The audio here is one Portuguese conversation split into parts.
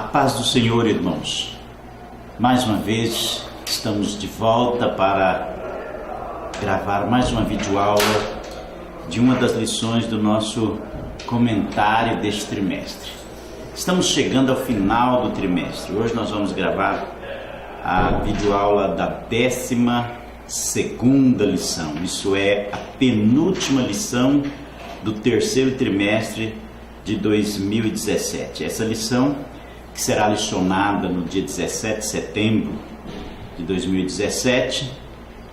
paz do Senhor, irmãos. Mais uma vez estamos de volta para gravar mais uma videoaula de uma das lições do nosso comentário deste trimestre. Estamos chegando ao final do trimestre. Hoje nós vamos gravar a videoaula da 12ª lição. Isso é a penúltima lição do terceiro trimestre de 2017. Essa lição, que será licionada no dia 17 de setembro de 2017,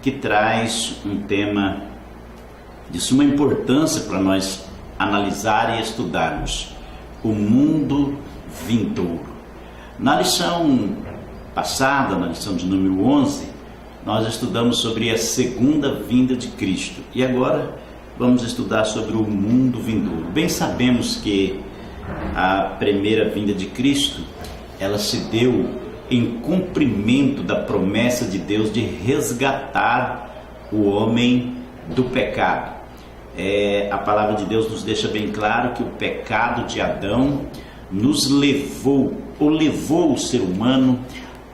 que traz um tema de suma importância para nós analisar e estudarmos: o mundo vindouro. Na lição passada, na lição de número 11, nós estudamos sobre a segunda vinda de Cristo, e agora vamos estudar sobre o mundo vindouro. Bem sabemos que a primeira vinda de Cristo, ela se deu em cumprimento da promessa de Deus de resgatar o homem do pecado. A palavra de Deus nos deixa bem claro que o pecado de Adão nos levou o ser humano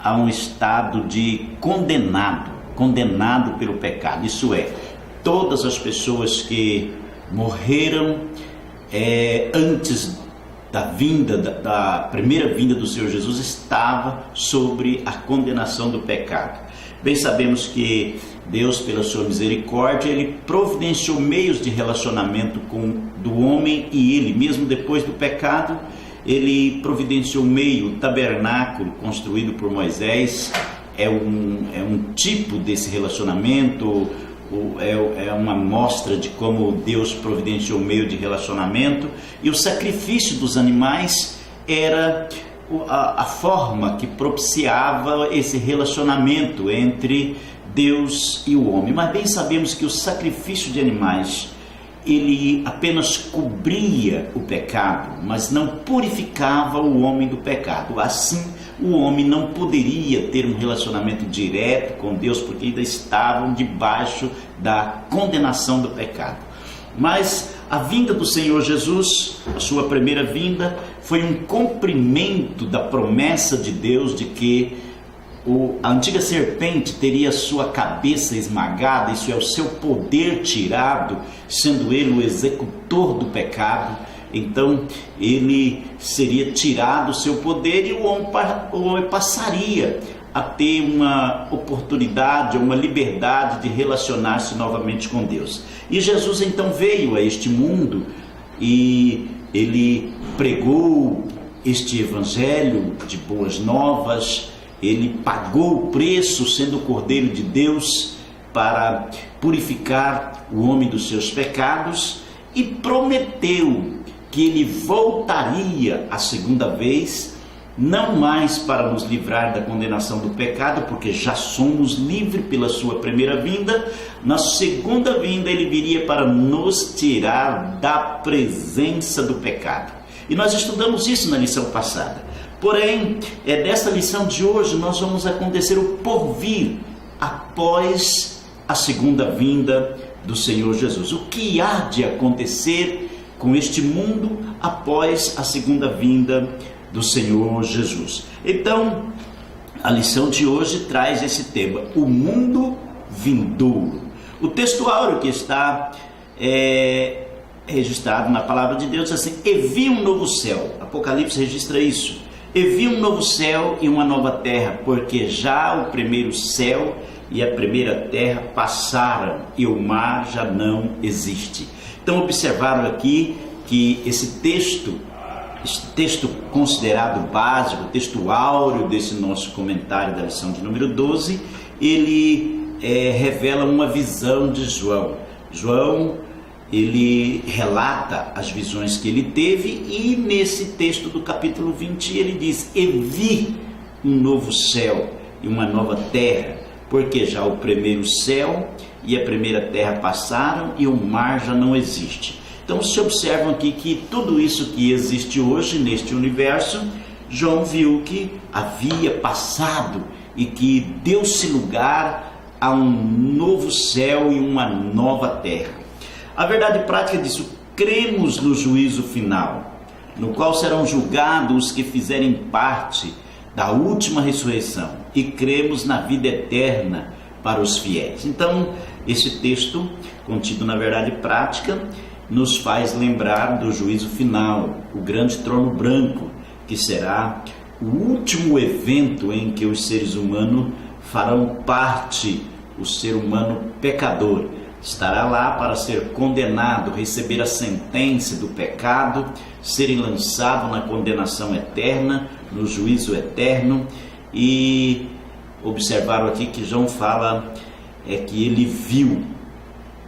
a um estado de condenado pelo pecado. Isso é, todas as pessoas que morreram antes da primeira vinda do Senhor Jesus estavam sobre a condenação do pecado. Bem sabemos que Deus, pela sua misericórdia, Ele providenciou meios de relacionamento do homem e Ele, mesmo depois do pecado, Ele providenciou o tabernáculo construído por Moisés. É um tipo desse relacionamento, é uma mostra de como Deus providenciou o meio de relacionamento, e o sacrifício dos animais era a forma que propiciava esse relacionamento entre Deus e o homem. Mas bem sabemos que o sacrifício de animais, ele apenas cobria o pecado, mas não purificava o homem do pecado. Assim, o homem não poderia ter um relacionamento direto com Deus, porque ainda estavam debaixo da condenação do pecado. Mas a vinda do Senhor Jesus, a sua primeira vinda, foi um cumprimento da promessa de Deus de que a antiga serpente teria sua cabeça esmagada, isso é, o seu poder tirado, sendo ele o executor do pecado. Então ele seria tirado o seu poder e o homem passaria a ter uma oportunidade, uma liberdade de relacionar-se novamente com Deus. E Jesus então veio a este mundo e ele pregou este evangelho de boas novas. Ele pagou o preço, sendo o Cordeiro de Deus, para purificar o homem dos seus pecados, e prometeu que ele voltaria a segunda vez, não mais para nos livrar da condenação do pecado, porque já somos livres pela sua primeira vinda. Na segunda vinda ele viria para nos tirar da presença do pecado. E nós estudamos isso na lição passada. Porém, desta lição de hoje nós vamos acontecer o porvir após a segunda vinda do Senhor Jesus. O que há de acontecer com este mundo após a segunda vinda do Senhor Jesus? Então, a lição de hoje traz esse tema: o mundo vindouro. O texto áureo que está registrado na palavra de Deus diz assim: e vi um novo céu. Apocalipse registra isso. E vi um novo céu e uma nova terra, porque já o primeiro céu e a primeira terra passaram e o mar já não existe. Então observaram aqui que esse texto considerado básico, o texto áureo desse nosso comentário da lição de número 12, ele revela uma visão de João. Ele relata as visões que ele teve, e nesse texto do capítulo 20 ele diz: e vi um novo céu e uma nova terra, porque já o primeiro céu e a primeira terra passaram e o mar já não existe. Então se observam aqui que tudo isso que existe hoje neste universo, João viu que havia passado e que deu-se lugar a um novo céu e uma nova terra. A verdade prática disso: cremos no juízo final, no qual serão julgados os que fizerem parte da última ressurreição, e cremos na vida eterna para os fiéis. Então, esse texto, contido na verdade prática, nos faz lembrar do juízo final, o grande trono branco, que será o último evento em que os seres humanos farão parte. O ser humano pecador estará lá para ser condenado, receber a sentença do pecado, serem lançados na condenação eterna, no juízo eterno. E observaram aqui que João fala que ele viu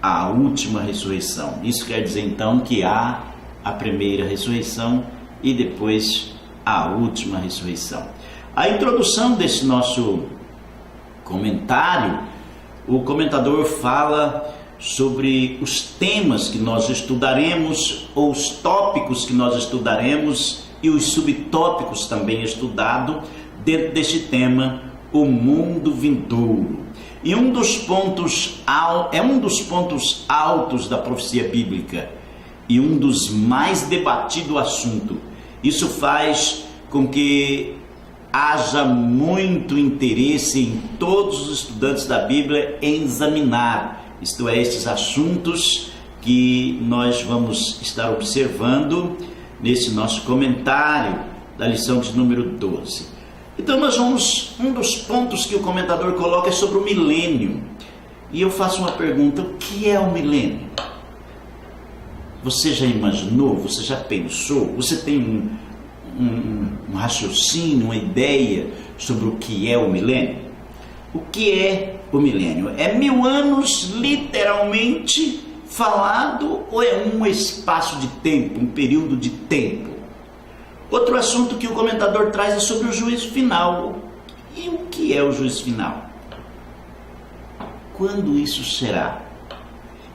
a última ressurreição. Isso quer dizer então que há a primeira ressurreição e depois a última ressurreição. A introdução desse nosso comentário, o comentador fala sobre os temas que nós estudaremos, ou os tópicos que nós estudaremos, e os subtópicos também estudados dentro deste tema, o mundo vindouro. E um dos pontos altos da profecia bíblica e um dos mais debatido assunto. Isso faz com que haja muito interesse em todos os estudantes da Bíblia em examinar, isto é, estes assuntos que nós vamos estar observando nesse nosso comentário da lição de número 12. Então um dos pontos que o comentador coloca é sobre o milênio. E eu faço uma pergunta: o que é o milênio? Você já imaginou? Você já pensou? Você tem um raciocínio, uma ideia sobre o que é o milênio? O que é o milênio? É 1000 anos literalmente falado, ou é um espaço de tempo, um período de tempo? Outro assunto que o comentador traz é sobre o juízo final. E o que é o juízo final? Quando isso será?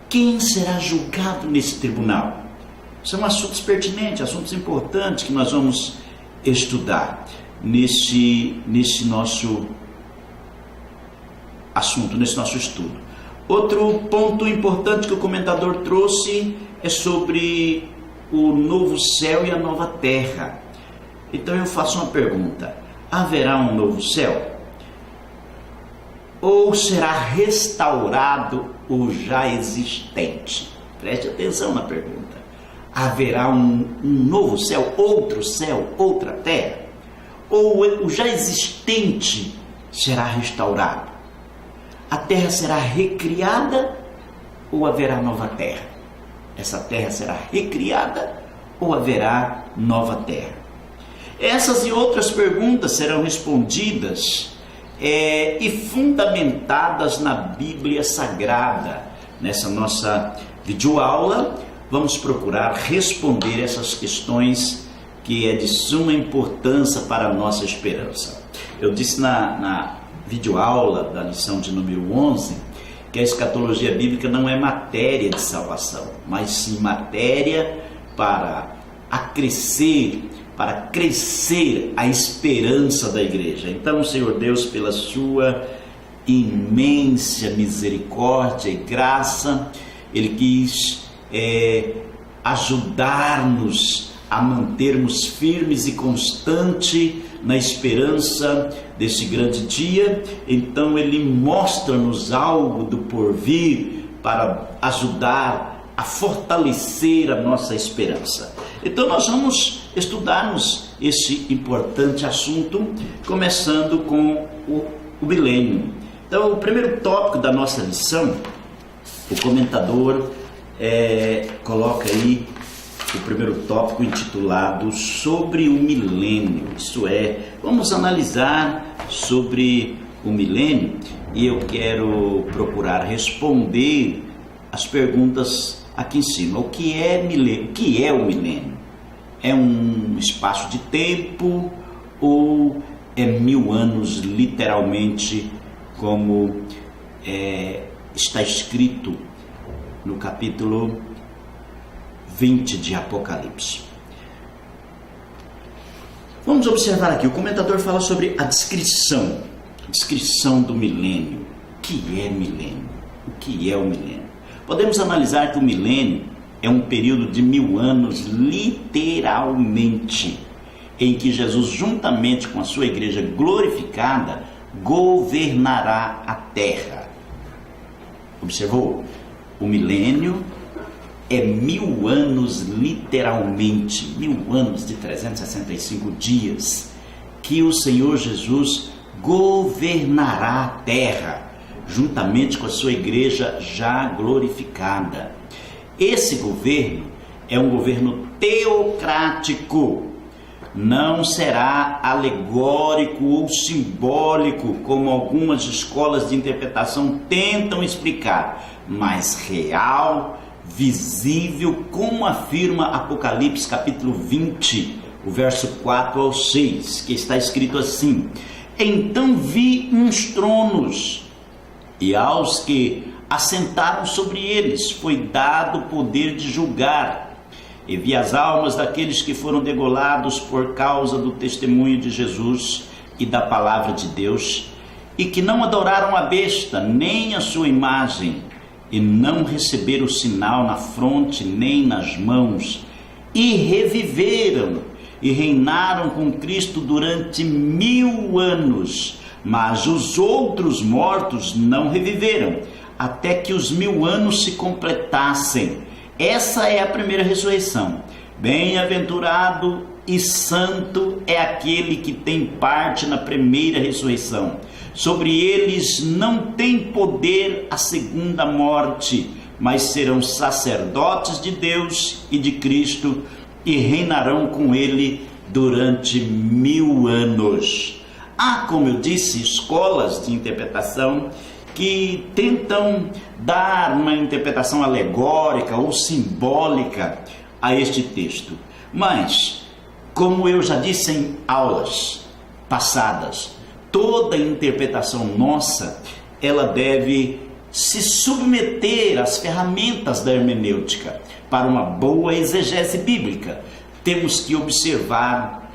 Quem será julgado nesse tribunal? São assuntos pertinentes, assuntos importantes que nós vamos estudar nesse nosso assunto, nesse nosso estudo. Outro ponto importante que o comentador trouxe é sobre o novo céu e a nova terra. Então eu faço uma pergunta: haverá um novo céu? Ou será restaurado o já existente? Preste atenção na pergunta. Haverá um novo céu, outra terra? Ou o já existente será restaurado? A terra será recriada ou haverá nova terra? Essa terra será recriada ou haverá nova terra? Essas e outras perguntas serão respondidas e fundamentadas na Bíblia Sagrada. Nessa nossa videoaula, vamos procurar responder essas questões que é de suma importância para a nossa esperança. Eu disse na videoaula da lição de número 11 que a escatologia bíblica não é matéria de salvação, mas sim matéria para crescer a esperança da igreja. Então, Senhor Deus, pela sua imensa misericórdia e graça, Ele quis ajudar-nos a mantermos firmes e constantes na esperança desse grande dia. Então Ele mostra-nos algo do porvir para ajudar a fortalecer a nossa esperança. Então nós vamos estudarmos esse importante assunto, começando com o milênio. Então, o primeiro tópico da nossa lição, o comentador coloca aí o primeiro tópico intitulado sobre o milênio. Isto é, vamos analisar sobre o milênio, e eu quero procurar responder as perguntas aqui em cima. O que é milênio? O que é o milênio? É um espaço de tempo ou é 1000 anos literalmente, como está escrito no capítulo 20 de Apocalipse? Vamos observar aqui, o comentador fala sobre a descrição do milênio. O que é milênio? O que é o milênio? Podemos analisar que o milênio é um período de 1000 anos, literalmente, em que Jesus, juntamente com a sua igreja glorificada, governará a terra. Observou? O milênio é 1000 anos, literalmente, 1000 anos de 365 dias, que o Senhor Jesus governará a terra, juntamente com a sua igreja já glorificada. Esse governo é um governo teocrático, não será alegórico ou simbólico, como algumas escolas de interpretação tentam explicar, mas real, visível, como afirma Apocalipse capítulo 20, o verso 4 ao 6, que está escrito assim: então vi uns tronos, e aos que assentaram sobre eles foi dado o poder de julgar, e vi as almas daqueles que foram degolados por causa do testemunho de Jesus e da palavra de Deus, e que não adoraram a besta, nem a sua imagem, e não receberam o sinal na fronte, nem nas mãos, e reviveram, e reinaram com Cristo durante 1000 anos, mas os outros mortos não reviveram, até que os 1000 anos se completassem. Essa é a primeira ressurreição. Bem-aventurado e santo é aquele que tem parte na primeira ressurreição. Sobre eles não tem poder a segunda morte, mas serão sacerdotes de Deus e de Cristo, e reinarão com ele durante 1000 anos. Há, como eu disse, escolas de interpretação que tentam dar uma interpretação alegórica ou simbólica a este texto. Mas, como eu já disse em aulas passadas, toda interpretação nossa, ela deve se submeter às ferramentas da hermenêutica para uma boa exegese bíblica. Temos que observar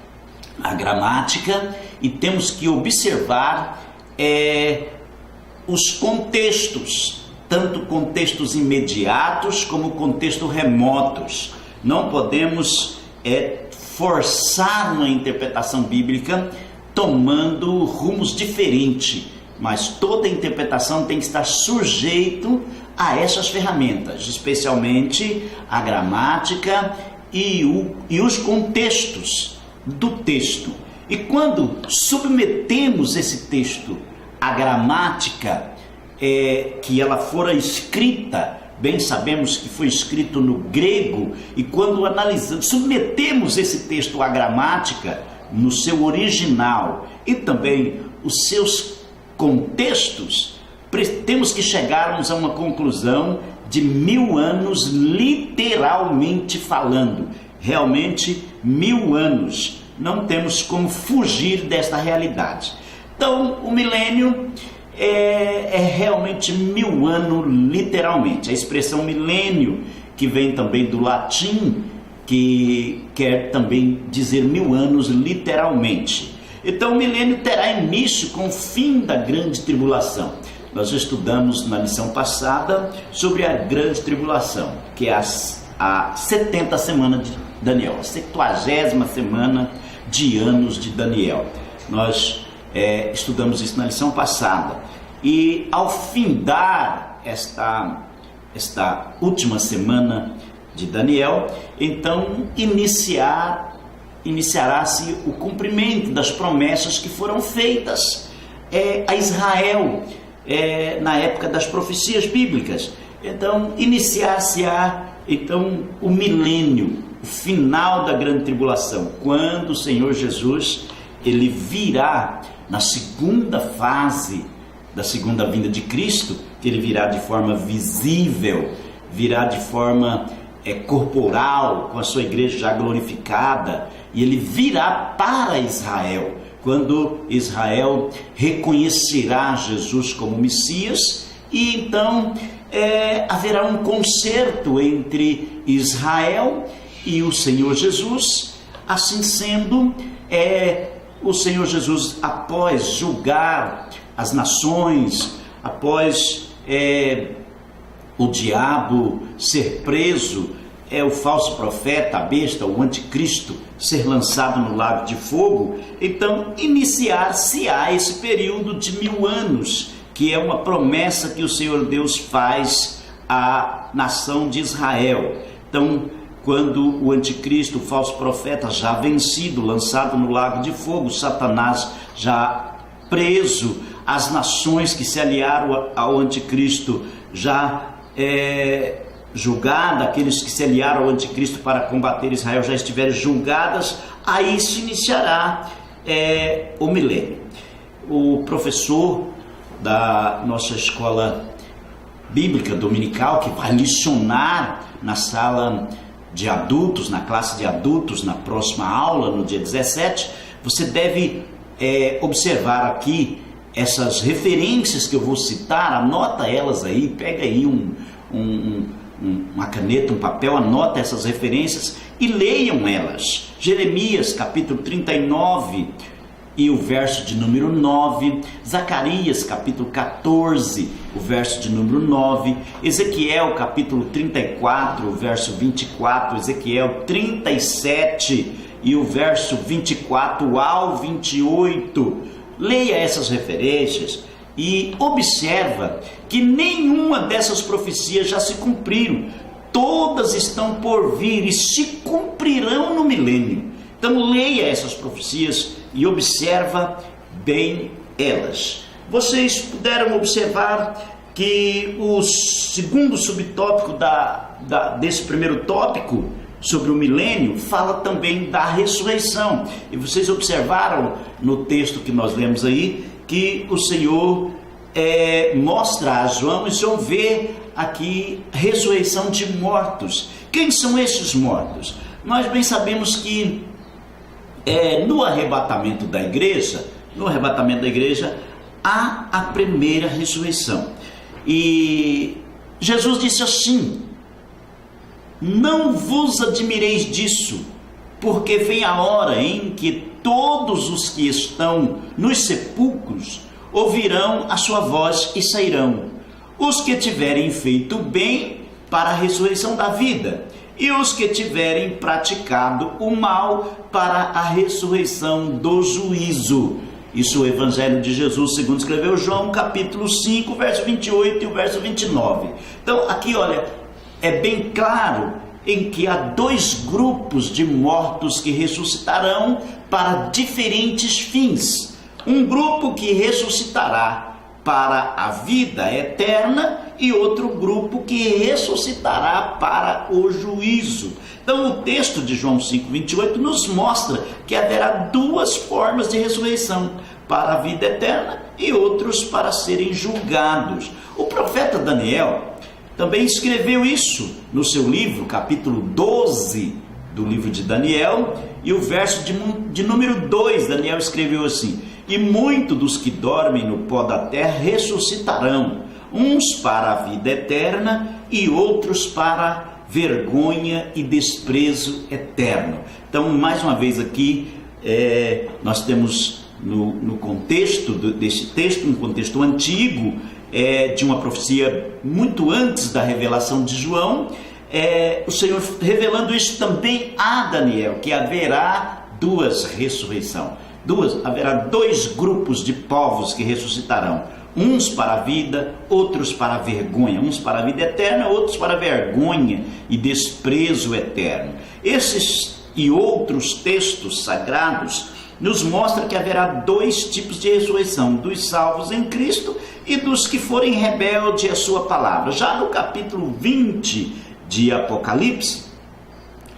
a gramática e temos que observar os contextos, tanto contextos imediatos como contextos remotos. Não podemos forçar uma interpretação bíblica tomando rumos diferentes, mas toda interpretação tem que estar sujeito a essas ferramentas, especialmente a gramática e os contextos do texto. E quando submetemos esse texto à gramática, que ela fora escrita, bem sabemos que foi escrito no grego, e quando analisamos, submetemos esse texto à gramática no seu original e também os seus contextos, temos que chegarmos a uma conclusão de 1000 anos, literalmente falando. Realmente 1000 anos, não temos como fugir desta realidade. Então o milênio é realmente 1000 anos, literalmente. A expressão milênio, que vem também do latim, que quer também dizer 1000 anos literalmente. Então o milênio terá início com o fim da grande tribulação. Nós estudamos na lição passada sobre a grande tribulação, que é a 70ª semana de Daniel, a 70ª semana de anos de Daniel. Nós estudamos isso na lição passada. E ao findar esta última semana de Daniel, então iniciará-se o cumprimento das promessas que foram feitas a Israel na época das profecias bíblicas. Então iniciar-se-á o milênio, o final da grande tribulação, quando o Senhor Jesus ele virá na segunda fase da segunda vinda de Cristo, que ele virá de forma visível, virá de forma corporal, com a sua igreja já glorificada, e ele virá para Israel, quando Israel reconhecerá Jesus como Messias, e então haverá um concerto entre Israel e o Senhor Jesus. Assim sendo, o Senhor Jesus, após julgar as nações, após o diabo ser preso o falso profeta, a besta, o anticristo, ser lançado no lago de fogo, então iniciar-se-á esse período de 1000 anos, que é uma promessa que o Senhor Deus faz à nação de Israel. Então, quando o anticristo, o falso profeta, já vencido, lançado no lago de fogo, Satanás já preso, as nações que se aliaram ao anticristo já julgadas, aqueles que se aliaram ao anticristo para combater Israel já estiverem julgadas, aí se iniciará o milênio. O professor da nossa escola bíblica dominical, que vai licionar na sala de adultos, na classe de adultos, na próxima aula, no dia 17, você deve observar aqui essas referências que eu vou citar, anota elas aí, pega aí uma caneta, um papel, anota essas referências e leiam elas. Jeremias capítulo 39 e o verso de número 9, Zacarias capítulo 14, o verso de número 9, Ezequiel capítulo 34, o verso 24, Ezequiel 37 e o verso 24 ao 28. Leia essas referências e observa que nenhuma dessas profecias já se cumpriram. Todas estão por vir e se cumprirão no milênio. Então leia essas profecias e observa bem elas. Vocês puderam observar que o segundo subtópico desse primeiro tópico, sobre o milênio, fala também da ressurreição. E vocês observaram no texto que nós lemos aí, que o Senhor mostra a João, e João vê aqui ressurreição de mortos. Quem são esses mortos? Nós bem sabemos que no arrebatamento da igreja, há a primeira ressurreição. E Jesus disse assim: não vos admireis disso, porque vem a hora em que todos os que estão nos sepulcros ouvirão a sua voz e sairão, os que tiverem feito bem para a ressurreição da vida, e os que tiverem praticado o mal para a ressurreição do juízo. Isso é o Evangelho de Jesus, segundo escreveu João, capítulo 5, verso 28 e o verso 29. Então, aqui, olha, é bem claro em que há dois grupos de mortos que ressuscitarão para diferentes fins. Um grupo que ressuscitará para a vida eterna e outro grupo que ressuscitará para o juízo. Então o texto de João 5:28 nos mostra que haverá duas formas de ressurreição: para a vida eterna e outros para serem julgados. O profeta Daniel também escreveu isso no seu livro, capítulo 12 do livro de Daniel, e o verso de número 2, Daniel escreveu assim: e muitos dos que dormem no pó da terra ressuscitarão, uns para a vida eterna e outros para vergonha e desprezo eterno. Então, mais uma vez aqui, nós temos no contexto desse texto, um contexto antigo, de uma profecia muito antes da revelação de João, o Senhor revelando isso também a Daniel, que haverá duas ressurreições. Haverá dois grupos de povos que ressuscitarão, uns para a vida, outros para a vergonha, uns para a vida eterna, outros para a vergonha e desprezo eterno. Esses e outros textos sagrados nos mostram que haverá dois tipos de ressurreição: dos salvos em Cristo e dos que forem rebeldes à sua palavra. Já no capítulo 20 de Apocalipse,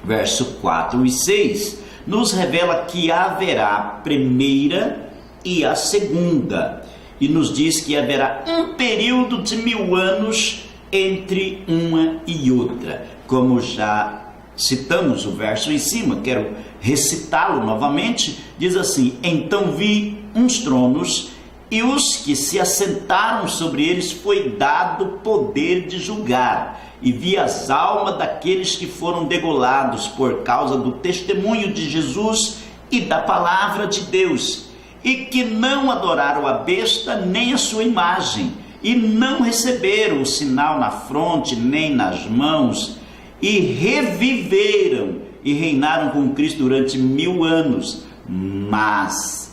verso 4 e 6, nos revela que haverá a primeira e a segunda, e nos diz que haverá um período de 1000 anos entre uma e outra. Como já citamos o verso em cima, quero recitá-lo novamente, diz assim: então vi uns tronos, e os que se assentaram sobre eles foi dado poder de julgar, e vi as almas daqueles que foram degolados por causa do testemunho de Jesus e da palavra de Deus, e que não adoraram a besta nem a sua imagem, e não receberam o sinal na fronte nem nas mãos, e reviveram e reinaram com Cristo durante 1000 anos. Mas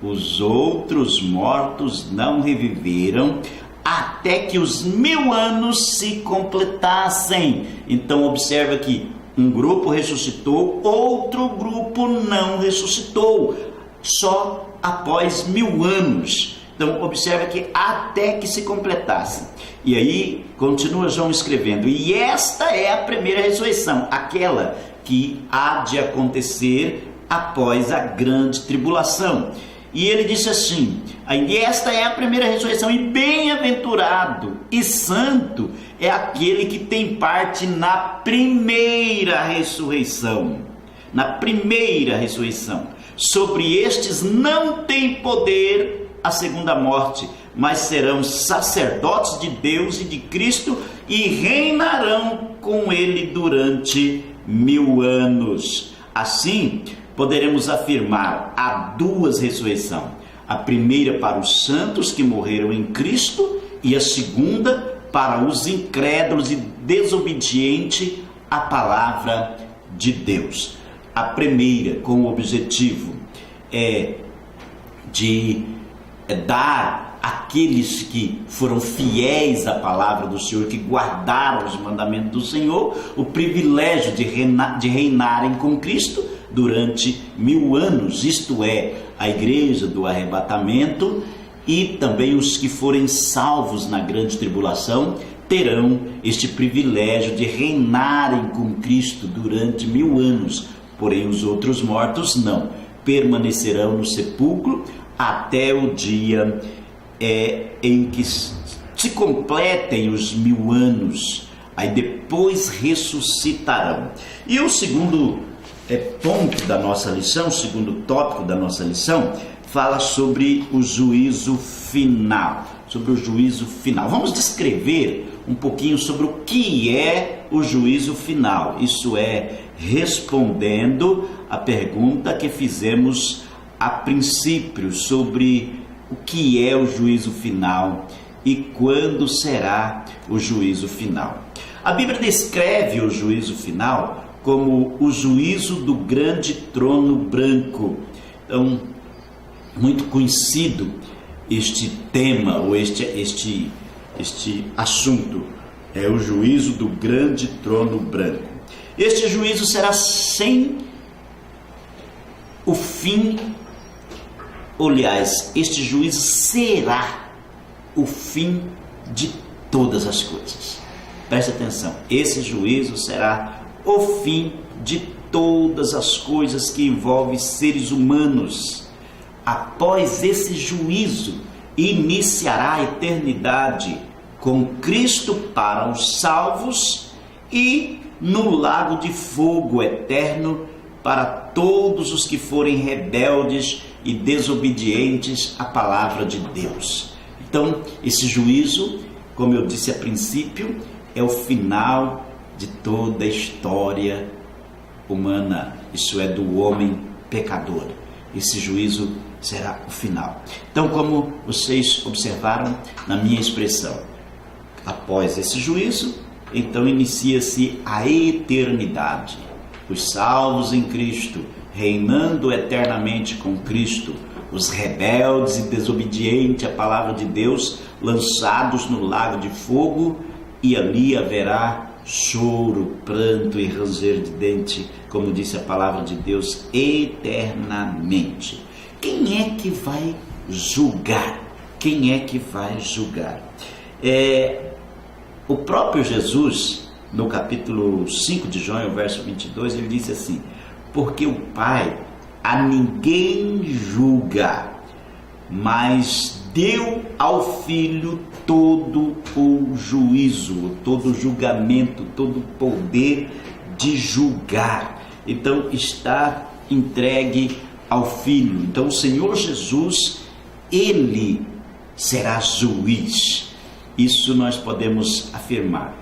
os outros mortos não reviveram até que os 1000 anos se completassem. Então observa que um grupo ressuscitou, outro grupo não ressuscitou, só após 1000 anos. Então observa que até que se completasse. E aí continua João escrevendo: e esta é a primeira ressurreição, aquela que há de acontecer após a grande tribulação. E ele disse assim: e esta é a primeira ressurreição, e bem-aventurado e santo é aquele que tem parte na primeira ressurreição. Na primeira ressurreição. Sobre estes não tem poder a segunda morte, mas serão sacerdotes de Deus e de Cristo e reinarão com ele durante 1000 anos. Assim, poderemos afirmar: há duas ressurreições. A primeira para os santos que morreram em Cristo e a segunda para os incrédulos e desobedientes à palavra de Deus. A primeira com o objetivo de dar àqueles que foram fiéis à palavra do Senhor, que guardaram os mandamentos do Senhor, o privilégio de reinarem com Cristo durante 1000 anos, isto é, a igreja do arrebatamento, e também os que forem salvos na grande tribulação terão este privilégio de reinarem com Cristo durante 1000 anos. Porém os outros mortos não, permanecerão no sepulcro até o dia em que se completem os 1000 anos, aí depois ressuscitarão. E o segundo ponto da nossa lição, o segundo tópico da nossa lição, fala sobre o juízo final. Sobre o juízo final. Vamos descrever um pouquinho sobre o que é o juízo final. Isso é, respondendo a pergunta que fizemos a princípio sobre o que é o juízo final e quando será o juízo final. A Bíblia descreve o juízo final como o juízo do grande trono branco. Então, muito conhecido este tema ou este assunto é o juízo do grande trono branco. Este juízo será sem o fim. Aliás, este juízo será o fim de todas as coisas. Preste atenção, esse juízo será o fim de todas as coisas que envolvem seres humanos. Após esse juízo, iniciará a eternidade com Cristo para os salvos e no lago de fogo eterno para todos os que forem rebeldes e desobedientes à palavra de Deus. Então, esse juízo, como eu disse a princípio, é o final de toda a história humana, isso é, do homem pecador. Esse juízo será o final. Então, como vocês observaram na minha expressão, após esse juízo, então inicia-se a eternidade. Os salvos em Cristo, reinando eternamente com Cristo, os rebeldes e desobedientes à palavra de Deus, lançados no lago de fogo, e ali haverá choro, pranto e ranger de dente, como disse a palavra de Deus, eternamente. Quem é que vai julgar? Quem é que vai julgar? O próprio Jesus, no capítulo 5 de João, verso 22, ele disse assim: porque o Pai a ninguém julga, mas deu ao Filho todo o juízo, todo o julgamento, todo o poder de julgar. Então está entregue ao Filho. Então o Senhor Jesus, Ele será juiz. Isso nós podemos afirmar.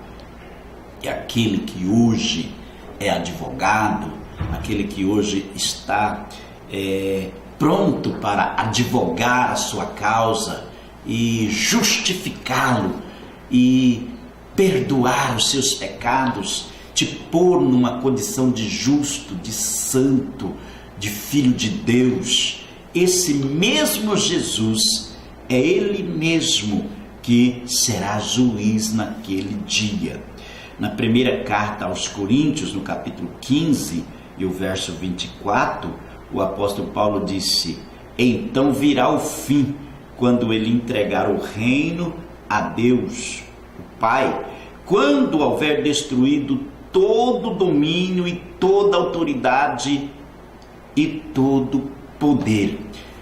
E aquele que hoje é advogado, aquele que hoje está pronto para advogar a sua causa e justificá-lo e perdoar os seus pecados, te pôr numa condição de justo, de santo, de filho de Deus. Esse mesmo Jesus é Ele mesmo que será juiz naquele dia. Na primeira carta aos Coríntios, no capítulo 15 e o verso 24, o apóstolo Paulo disse: então virá o fim, quando ele entregar o reino a Deus, o Pai, quando houver destruído todo o domínio e toda autoridade e todo poder.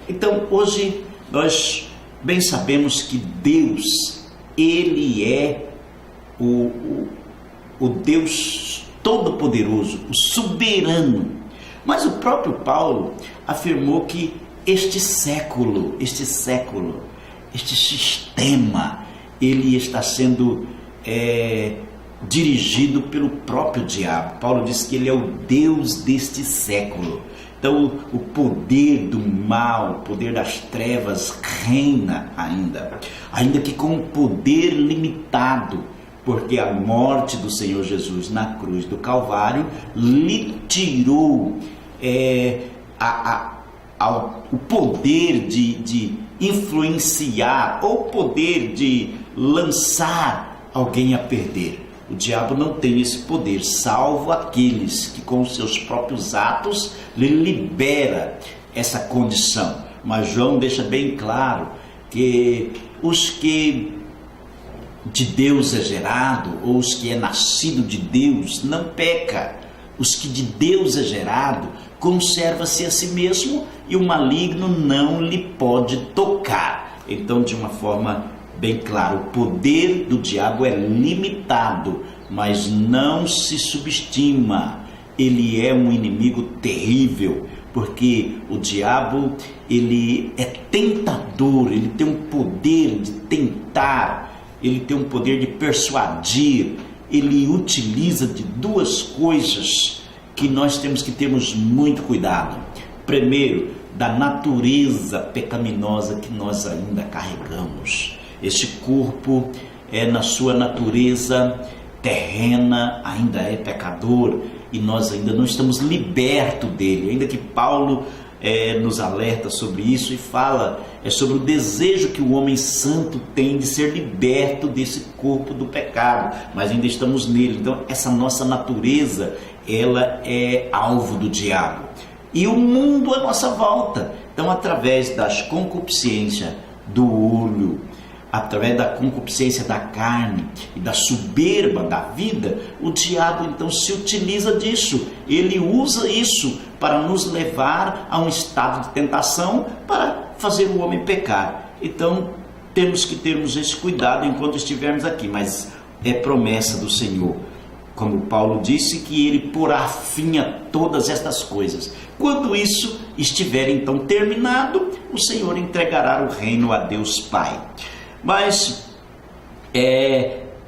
Então, hoje nós bem sabemos que Deus, Ele é o Deus Todo-Poderoso, o soberano. Mas o próprio Paulo afirmou que este século, este sistema, ele está sendo dirigido pelo próprio diabo. Paulo diz que ele é o Deus deste século. Então o poder do mal, o poder das trevas reina ainda que com um poder limitado, porque a morte do Senhor Jesus na cruz do Calvário lhe tirou o poder de influenciar, ou o poder de lançar alguém a perder. O diabo não tem esse poder, salvo aqueles que com os seus próprios atos lhe libera essa condição. Mas João deixa bem claro que os que de Deus é gerado, ou os que é nascido de Deus, não peca. Os que de Deus é gerado, conserva-se a si mesmo e o maligno não lhe pode tocar. Então, de uma forma bem clara, o poder do diabo é limitado, mas não se subestima. Ele é um inimigo terrível, porque o diabo, ele é tentador, ele tem um poder de tentar, ele tem um poder de persuadir. Ele utiliza de duas coisas que nós temos que termos muito cuidado. Primeiro, da natureza pecaminosa que nós ainda carregamos. Este corpo na sua natureza terrena ainda é pecador e nós ainda não estamos libertos dele, ainda que Paulo nos alerta sobre isso e fala sobre o desejo que o homem santo tem de ser liberto desse corpo do pecado, mas ainda estamos nele. Então essa nossa natureza, ela é alvo do diabo, e o mundo à nossa volta. Então, através das concupiscências do olho, através da concupiscência da carne e da soberba da vida, o diabo então se utiliza disso. Ele usa isso para nos levar a um estado de tentação, para fazer o homem pecar. Então temos que termos esse cuidado enquanto estivermos aqui, mas é promessa do Senhor, como Paulo disse, que ele porá fim a todas estas coisas. Quando isso estiver então terminado, o Senhor entregará o reino a Deus Pai. Mas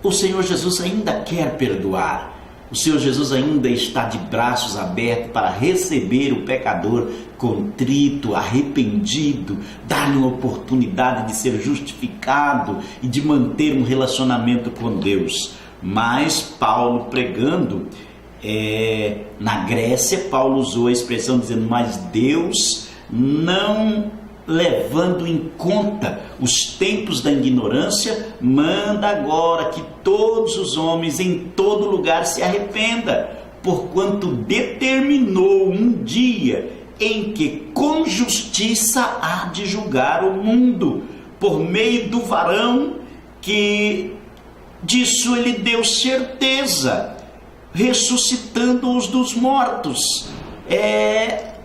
o Senhor Jesus ainda quer perdoar. O Senhor Jesus ainda está de braços abertos para receber o pecador contrito, arrependido, dar-lhe uma oportunidade de ser justificado e de manter um relacionamento com Deus. Mas Paulo, pregando na Grécia, Paulo usou a expressão dizendo: mas Deus, não levando em conta os tempos da ignorância, manda agora que todos os homens em todo lugar se arrependam, porquanto determinou um dia em que com justiça há de julgar o mundo, por meio do varão que disso ele deu certeza, ressuscitando-os dos mortos.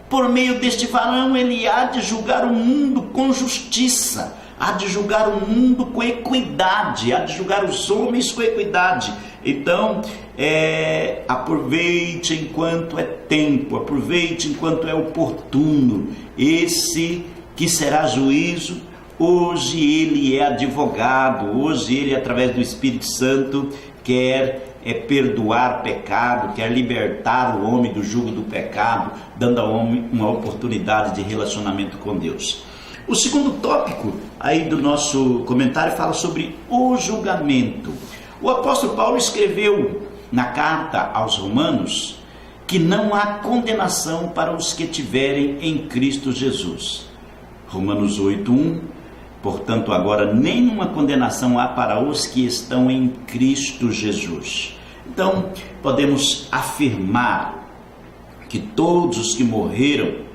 Por meio deste varão ele há de julgar o mundo com justiça, há de julgar o mundo com equidade, há de julgar os homens com equidade. Então, aproveite enquanto é tempo, aproveite enquanto é oportuno. Esse que será juízo, hoje ele é advogado, hoje ele, através do Espírito Santo, quer perdoar pecado, quer libertar o homem do jugo do pecado, dando ao homem uma oportunidade de relacionamento com Deus. O segundo tópico aí do nosso comentário fala sobre o julgamento. O apóstolo Paulo escreveu na carta aos Romanos que não há condenação para os que estiverem em Cristo Jesus. Romanos 8:1, portanto agora nenhuma condenação há para os que estão em Cristo Jesus. Então podemos afirmar que todos os que morreram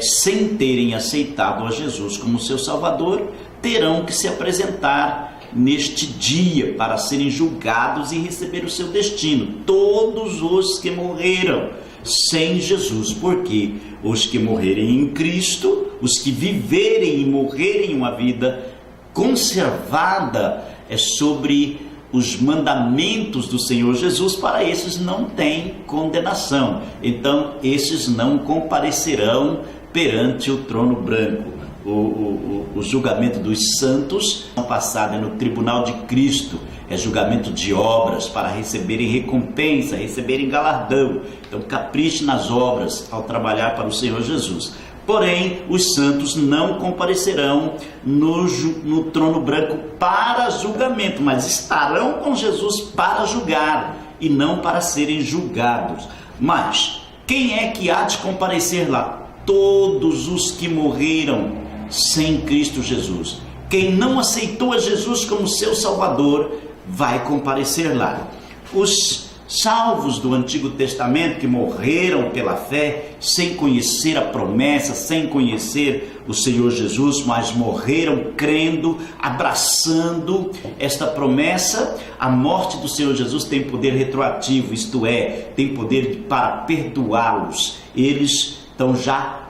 sem terem aceitado a Jesus como seu Salvador, terão que se apresentar neste dia para serem julgados e receber o seu destino. Todos os que morreram sem Jesus, porque os que morrerem em Cristo, os que viverem e morrerem uma vida conservada sobre os mandamentos do Senhor Jesus, para esses não tem condenação. Então esses não comparecerão perante o trono branco. O julgamento dos santos passado é no tribunal de Cristo, é julgamento de obras para receberem recompensa, receberem galardão. Então capriche nas obras ao trabalhar para o Senhor Jesus. Porém, os santos não comparecerão no trono branco para julgamento, mas estarão com Jesus para julgar e não para serem julgados. Mas quem é que há de comparecer lá? Todos os que morreram sem Cristo Jesus. Quem não aceitou a Jesus como seu Salvador vai comparecer lá. Os salvos do Antigo Testamento que morreram pela fé, sem conhecer a promessa, sem conhecer o Senhor Jesus, mas morreram crendo, abraçando esta promessa, a morte do Senhor Jesus tem poder retroativo, isto é, tem poder para perdoá-los. Eles então já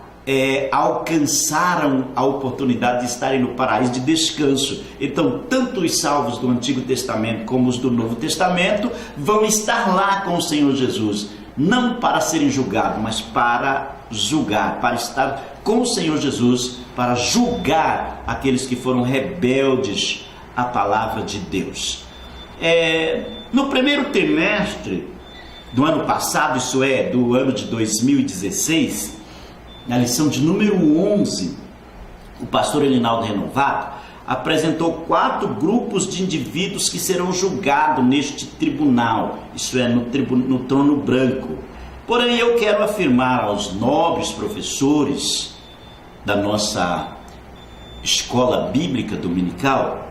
alcançaram a oportunidade de estarem no paraíso de descanso. Então tanto os salvos do Antigo Testamento como os do Novo Testamento vão estar lá com o Senhor Jesus, não para serem julgados, mas para julgar, para estar com o Senhor Jesus, para julgar aqueles que foram rebeldes à palavra de Deus. No primeiro trimestre do ano passado, isso é, do ano de 2016, na lição de número 11, o pastor Elinaldo Renovato apresentou 4 grupos de indivíduos que serão julgados neste tribunal, isso é, no trono branco. Porém, eu quero afirmar aos nobres professores da nossa escola bíblica dominical,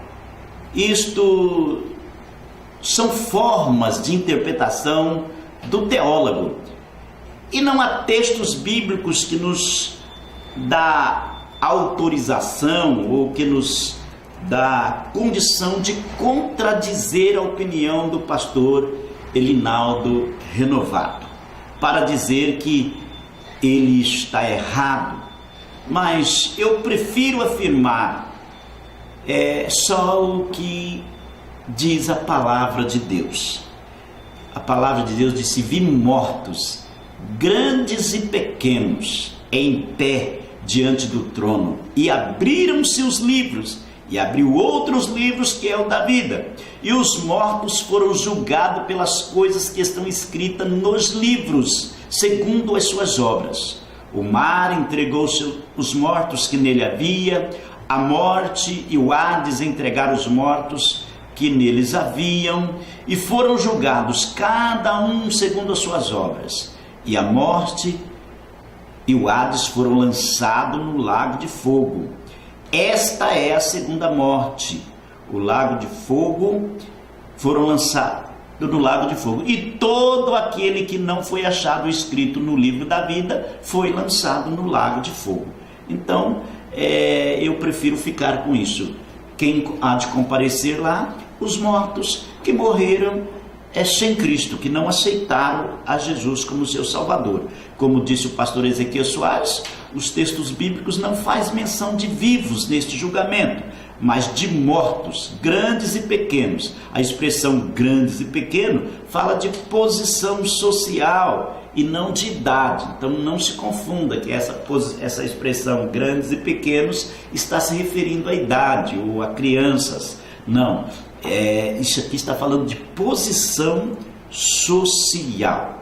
isto são formas de interpretação do teólogo. E não há textos bíblicos que nos dá autorização ou que nos dá condição de contradizer a opinião do pastor Elinaldo Renovato, para dizer que ele está errado. Mas eu prefiro afirmar só o que diz a palavra de Deus. A palavra de Deus diz: vi mortos, grandes e pequenos, em pé diante do trono, e abriram-se os livros, e abriu outros livros, que é o da vida, e os mortos foram julgados pelas coisas que estão escritas nos livros, segundo as suas obras. O mar entregou os mortos que nele havia, a morte e o Hades entregaram os mortos que neles haviam, e foram julgados cada um segundo as suas obras. E a morte e o Hades foram lançados no lago de fogo. Esta é a segunda morte. O lago de fogo foram lançados no lago de fogo. E todo aquele que não foi achado escrito no livro da vida foi lançado no lago de fogo. Então, eu prefiro ficar com isso. Quem há de comparecer lá? Os mortos que morreram sem Cristo, que não aceitaram a Jesus como seu Salvador. Como disse o pastor Ezequiel Soares, os textos bíblicos não fazem menção de vivos neste julgamento, mas de mortos, grandes e pequenos. A expressão grandes e pequenos fala de posição social e não de idade. Então não se confunda que essa expressão grandes e pequenos está se referindo à idade ou a crianças. Não. Isso aqui está falando de posição social.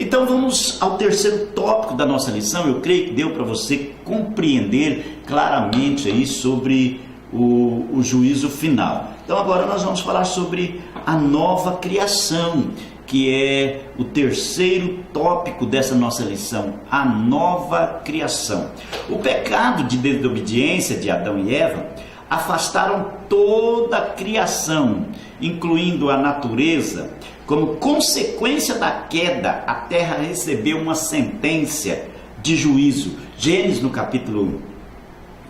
Então vamos ao terceiro tópico da nossa lição. Eu creio que deu para você compreender claramente aí sobre o juízo final. Então agora nós vamos falar sobre a nova criação, que é o terceiro tópico dessa nossa lição, a nova criação. O pecado de desobediência de Adão e Eva afastaram toda a criação, incluindo a natureza. Como consequência da queda, a terra recebeu uma sentença de juízo. Gênesis, no capítulo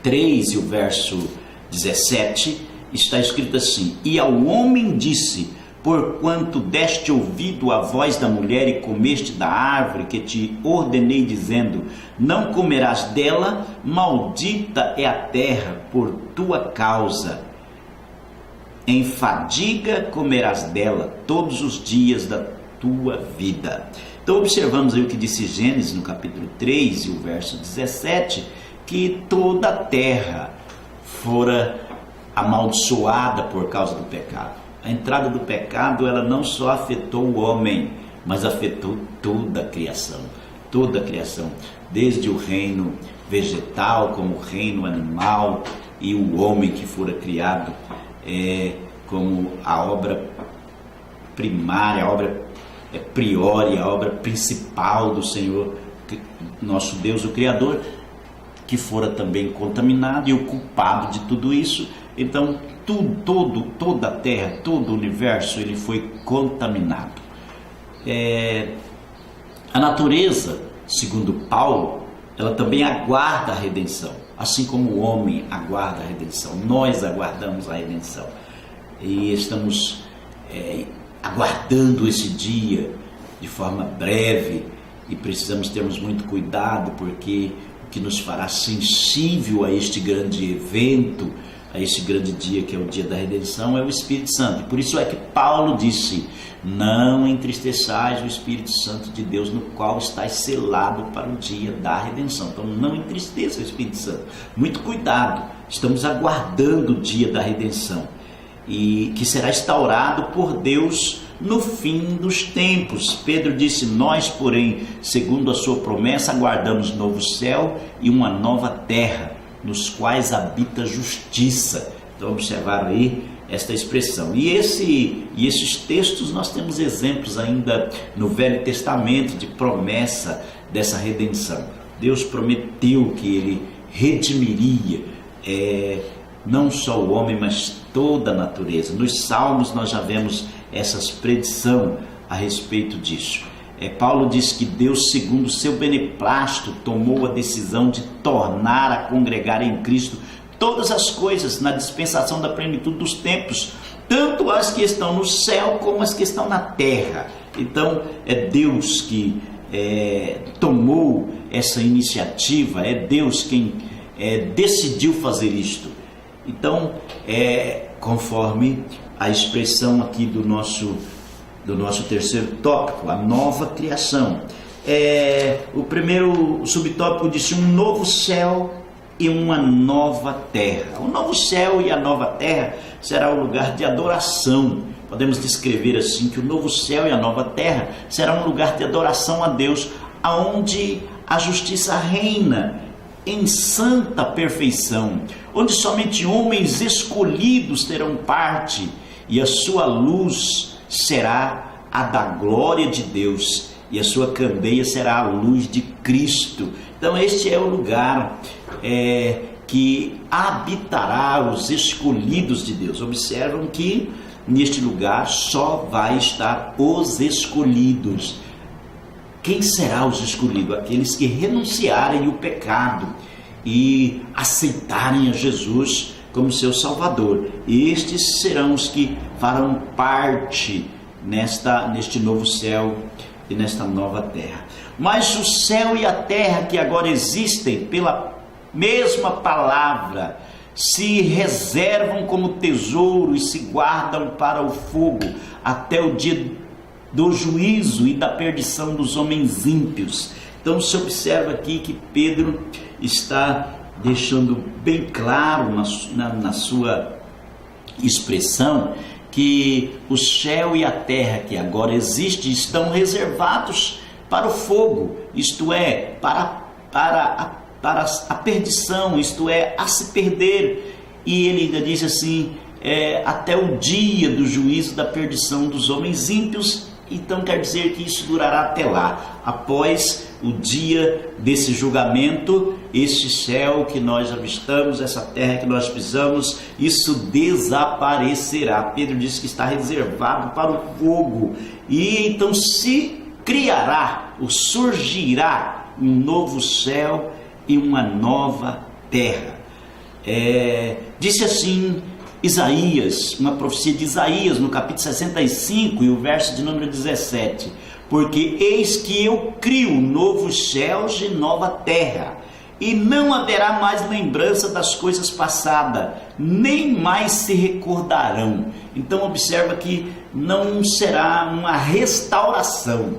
3 e o verso 17, está escrito assim: e ao homem disse: porquanto deste ouvido à voz da mulher e comeste da árvore que te ordenei, dizendo: não comerás dela, maldita é a terra por tua causa, em fadiga comerás dela todos os dias da tua vida. Então observamos aí o que disse Gênesis no capítulo 3 e o verso 17, que toda a terra fora amaldiçoada por causa do pecado. A entrada do pecado, ela não só afetou o homem, mas afetou toda a criação, desde o reino vegetal, como o reino animal, e o homem que fora criado como a obra primária, a obra priori, a obra principal do Senhor, nosso Deus, o Criador, que fora também contaminado, e o culpado de tudo isso. Então toda a terra, todo o universo, ele foi contaminado. A natureza, segundo Paulo, ela também aguarda a redenção, assim como o homem aguarda a redenção. Nós aguardamos a redenção e estamos aguardando esse dia de forma breve, e precisamos termos muito cuidado, porque o que nos fará sensível a este grande evento, a esse grande dia que é o dia da redenção, é o Espírito Santo. E por isso é que Paulo disse: não entristeçais o Espírito Santo de Deus, no qual estáis selado para o dia da redenção. Então não entristeça o Espírito Santo. Muito cuidado, estamos aguardando o dia da redenção, e que será instaurado por Deus no fim dos tempos. Pedro disse: nós, porém, segundo a sua promessa, aguardamos novo céu e uma nova terra, nos quais habita justiça. Então observaram aí esta expressão. E esses textos, nós temos exemplos ainda no Velho Testamento de promessa dessa redenção. Deus prometeu que ele redimiria não só o homem, mas toda a natureza. Nos Salmos nós já vemos essas predições a respeito disso. Paulo diz que Deus, segundo o seu beneplácito, tomou a decisão de tornar a congregar em Cristo todas as coisas na dispensação da plenitude dos tempos, tanto as que estão no céu como as que estão na terra. Então é Deus que tomou essa iniciativa, é Deus quem decidiu fazer isto. Então, conforme a expressão aqui do nosso terceiro tópico, a nova criação. O primeiro subtópico disse: um novo céu e uma nova terra. O novo céu e a nova terra será o lugar de adoração. Podemos descrever assim, que o novo céu e a nova terra será um lugar de adoração a Deus, aonde a justiça reina em santa perfeição, onde somente homens escolhidos terão parte, e a sua luz será a da glória de Deus, e a sua candeia será a luz de Cristo. Então este é o lugar que habitará os escolhidos de Deus. Observam que neste lugar só vai estar os escolhidos. Quem será os escolhidos? Aqueles que renunciarem o pecado e aceitarem a Jesus como seu Salvador. Estes serão os que farão parte neste novo céu e nesta nova terra. Mas o céu e a terra que agora existem, pela mesma palavra, se reservam como tesouro e se guardam para o fogo, até o dia do juízo e da perdição dos homens ímpios. Então se observa aqui que Pedro está deixando bem claro na sua expressão que o céu e a terra que agora existem estão reservados para o fogo, isto é, para a perdição, isto é, a se perder. E ele ainda diz assim, até o dia do juízo da perdição dos homens ímpios. Então quer dizer que isso durará até lá. Após o dia desse julgamento, este céu que nós avistamos, essa terra que nós pisamos, isso desaparecerá. Pedro diz que está reservado para o fogo. E então se criará, ou surgirá, um novo céu e uma nova terra. Disse assim Isaías, uma profecia de Isaías, no capítulo 65 e o verso de número 17: porque eis que eu crio novos céus e nova terra, e não haverá mais lembrança das coisas passadas, nem mais se recordarão. Então observa que não será uma restauração,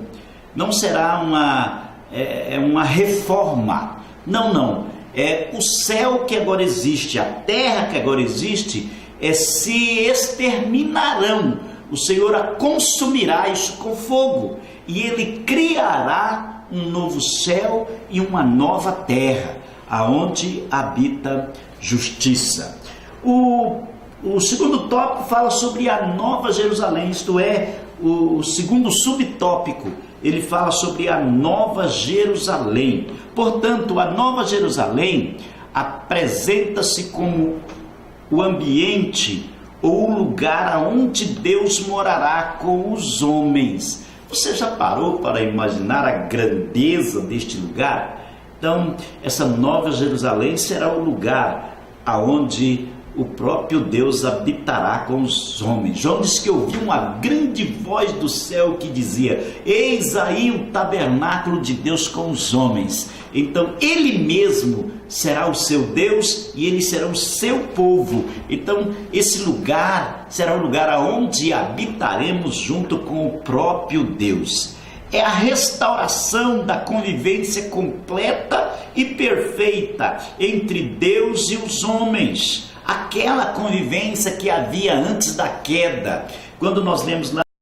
não será uma reforma, não. O céu que agora existe, a terra que agora existe, se exterminarão. O Senhor a consumirá isso com fogo, e Ele criará um novo céu e uma nova terra, aonde habita justiça. O segundo tópico fala sobre a Nova Jerusalém, isto é, o segundo subtópico, ele fala sobre a Nova Jerusalém. Portanto, a Nova Jerusalém apresenta-se como o ambiente ou o lugar aonde Deus morará com os homens. Você já parou para imaginar a grandeza deste lugar? Então, essa Nova Jerusalém será o lugar aonde o próprio Deus habitará com os homens. João diz que ouviu uma grande voz do céu que dizia: eis aí o tabernáculo de Deus com os homens. Então Ele mesmo será o seu Deus e eles serão o seu povo. Então esse lugar será o lugar aonde habitaremos junto com o próprio Deus. É a restauração da convivência completa e perfeita entre Deus e os homens. Aquela convivência que havia antes da queda. Quando nós lemos lá